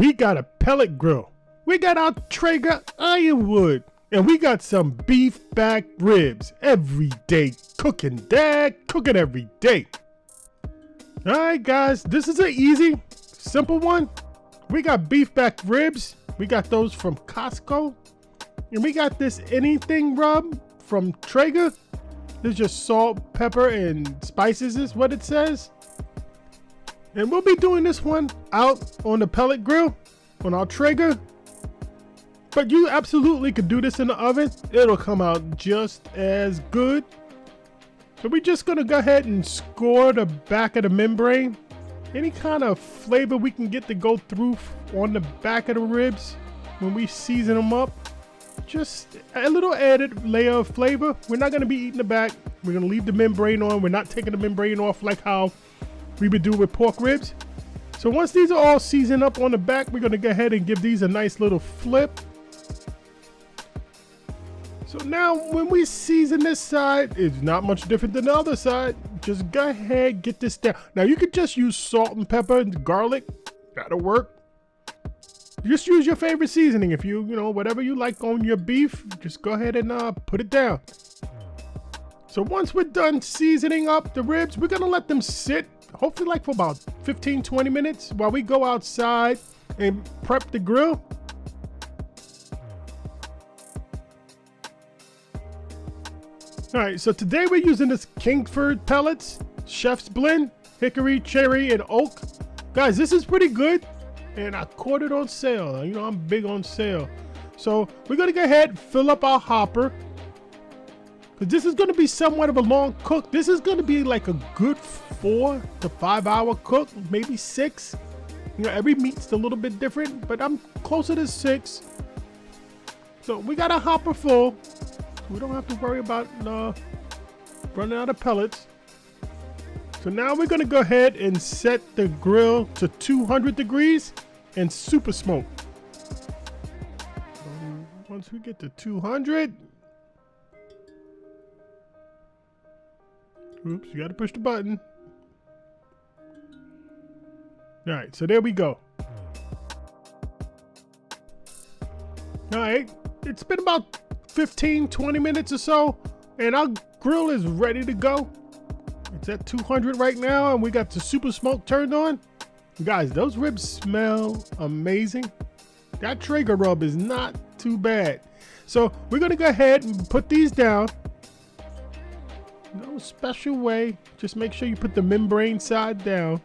we got a pellet grill. We got our Traeger Ironwood. And we got some beef back ribs. Everyday cooking, Dad. Cooking every day. Alright guys, this is an easy, simple one. We got beef back ribs. We got those from Costco. And we got this anything rub from Traeger. This is just salt, pepper, and spices is what it says. And we'll be doing this one out on the pellet grill on our Traeger. But you absolutely could do this in the oven. It'll come out just as good. So we're just gonna go ahead and score the back of the membrane. Any kind of flavor we can get to go through on the back of the ribs when we season them up. Just a little added layer of flavor. We're not gonna be eating the back. We're gonna leave the membrane on. We're not taking the membrane off like how we would do with pork ribs. So once these are all seasoned up on the back, we're gonna go ahead and give these a nice little flip. So now when we season this side, it's not much different than the other side. Just go ahead, get this down. Now you could just use salt and pepper and garlic. That'll work. Just use your favorite seasoning. If you know, whatever you like on your beef, just go ahead and put it down. So once we're done seasoning up the ribs, we're gonna let them sit, hopefully like for about 15-20 minutes while we go outside and prep the grill. All right, so today we're using this Kingsford pellets, Chef's Blend, hickory, cherry, and oak. Guys, this is pretty good, and I caught it on sale. You know, I'm big on sale. So we're gonna go ahead and fill up our hopper, because this is gonna be somewhat of a long cook. This is gonna be like a good 4 to 5 hour cook, maybe 6. You know, every meat's a little bit different, but I'm closer to 6. So we got a hopper full. We don't have to worry about running out of pellets. So now we're gonna go ahead and set the grill to 200 degrees and super smoke. Once we get to 200, oops, you gotta push the button. All right, so there we go. All right, it's been about 15-20 minutes or so, and our grill is ready to go. It's at 200 right now, and we got the super smoke turned on. Guys, those ribs smell amazing. That Traeger rub is not too bad. So we're gonna go ahead and put these down. No special way, just make sure you put the membrane side down.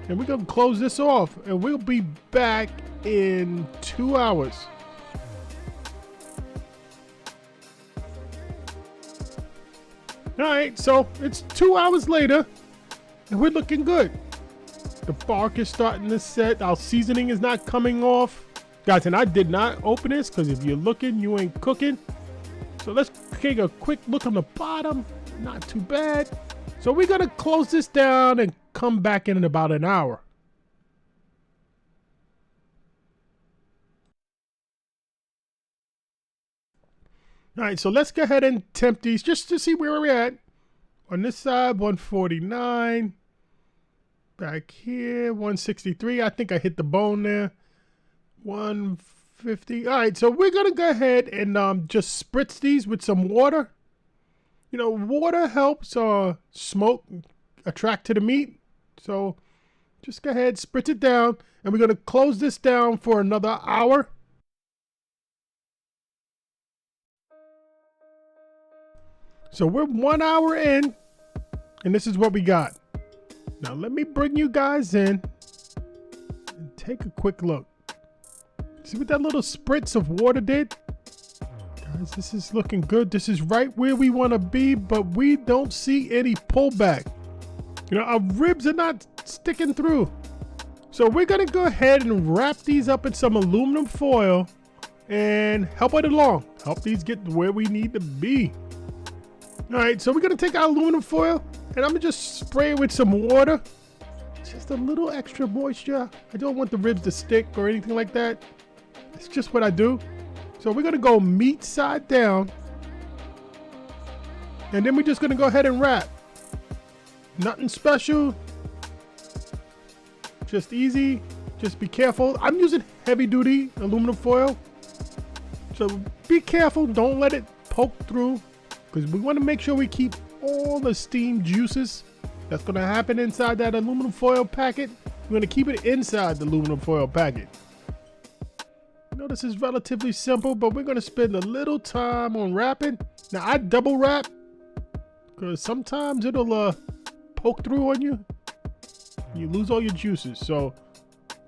And we're gonna close this off, and we'll be back in 2 hours. All right, so it's 2 hours later, and we're looking good. The bark is starting to set. Our seasoning is not coming off. Guys, and I did not open this, because if you're looking, you ain't cooking. So let's take a quick look on the bottom. Not too bad. So we're gonna close this down and come back in about an hour. All right, so let's go ahead and tempt these just to see where we're at. On this side, 149. Back here, 163. I think I hit the bone there. 150. All right, so we're going to go ahead and just spritz these with some water. You know, water helps smoke attract to the meat. So just go ahead, spritz it down. And we're going to close this down for another hour. So we're 1 hour in, and this is what we got. Now let me bring you guys in and take a quick look. See what that little spritz of water did? Guys, this is looking good. This is right where we want to be, but we don't see any pullback. You know, our ribs are not sticking through. So we're gonna go ahead and wrap these up in some aluminum foil and help it along. Help these get where we need to be. All right, so we're gonna take our aluminum foil and I'm gonna just spray it with some water. Just a little extra moisture. I don't want the ribs to stick or anything like that. It's just what I do. So we're gonna go meat side down. And then we're just gonna go ahead and wrap. Nothing special. Just easy. Just be careful. I'm using heavy duty aluminum foil. So be careful. Don't let it poke through, because we want to make sure we keep all the steam juices that's going to happen inside that aluminum foil packet. We're going to keep it inside the aluminum foil packet. I know this is relatively simple, but we're going to spend a little time on wrapping. Now I double wrap because sometimes it'll poke through on you. You lose all your juices. So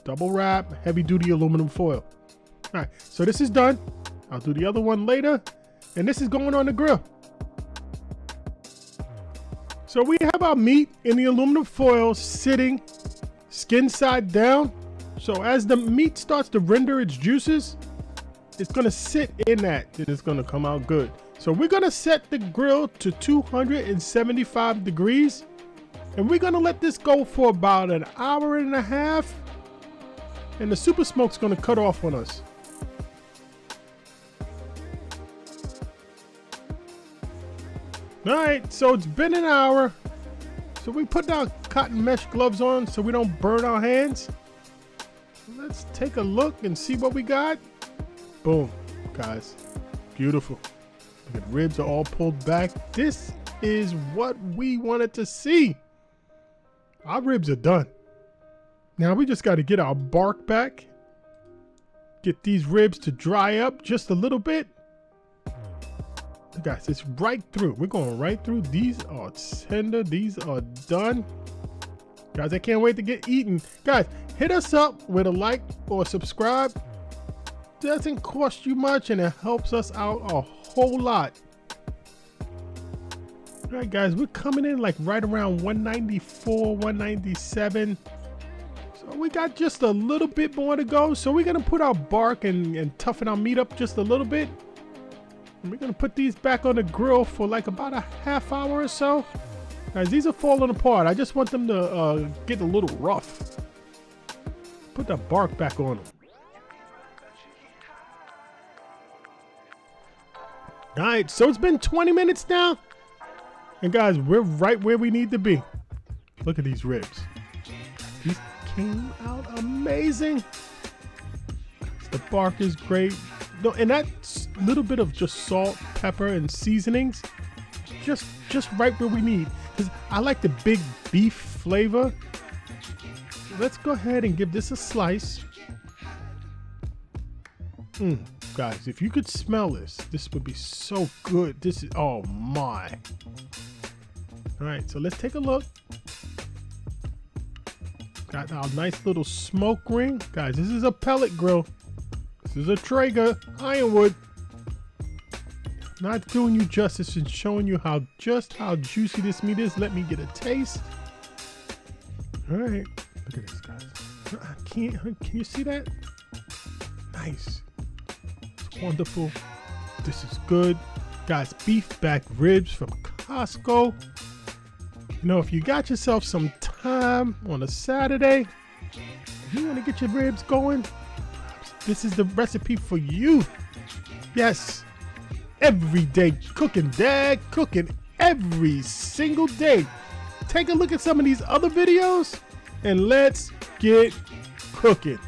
double wrap, heavy duty aluminum foil. All right, so this is done. I'll do the other one later. And this is going on the grill. So we have our meat in the aluminum foil sitting skin side down. So as the meat starts to render its juices, it's gonna sit in that and it's gonna come out good. So we're gonna set the grill to 275 degrees. And we're gonna let this go for about an hour and a half. And the super smoke's gonna cut off on us. All right, so it's been an hour. So we put our cotton mesh gloves on so we don't burn our hands. So let's take a look and see what we got. Boom, guys, beautiful. The ribs are all pulled back. This is what we wanted to see. Our ribs are done. Now we just got to get our bark back. Get these ribs to dry up just a little bit. Guys, it's right through. We're going right through. These are tender. These are done. Guys, I can't wait to get eaten. Guys, hit us up with a like or subscribe. Doesn't cost you much and it helps us out a whole lot. All right, guys, we're coming in like right around 194, 197. So we got just a little bit more to go. So we're going to put our bark and toughen our meat up just a little bit. And we're gonna put these back on the grill for like about a half hour or so. Guys, these are falling apart. I just want them to get a little rough. Put that bark back on them. All right, so it's been 20 minutes now. And guys, we're right where we need to be. Look at these ribs. These came out amazing. The bark is great. No, and that little bit of just salt, pepper, and seasonings, just right where we need. Because I like the big beef flavor. So let's go ahead and give this a slice. Guys, if you could smell this, this would be so good. This is, oh my. All right, so let's take a look. Got our nice little smoke ring. Guys, this is a pellet grill. This is a Traeger Ironwood. Not doing you justice and showing you just how juicy this meat is. Let me get a taste. All right, look at this, guys. Can you see that? Nice. It's wonderful. This is good. Guys, beef back ribs from Costco. You know, if you got yourself some time on a Saturday, you want to get your ribs going, this is the recipe for you. Yes, everyday cooking, Dad, cooking every single day. Take a look at some of these other videos and let's get cooking.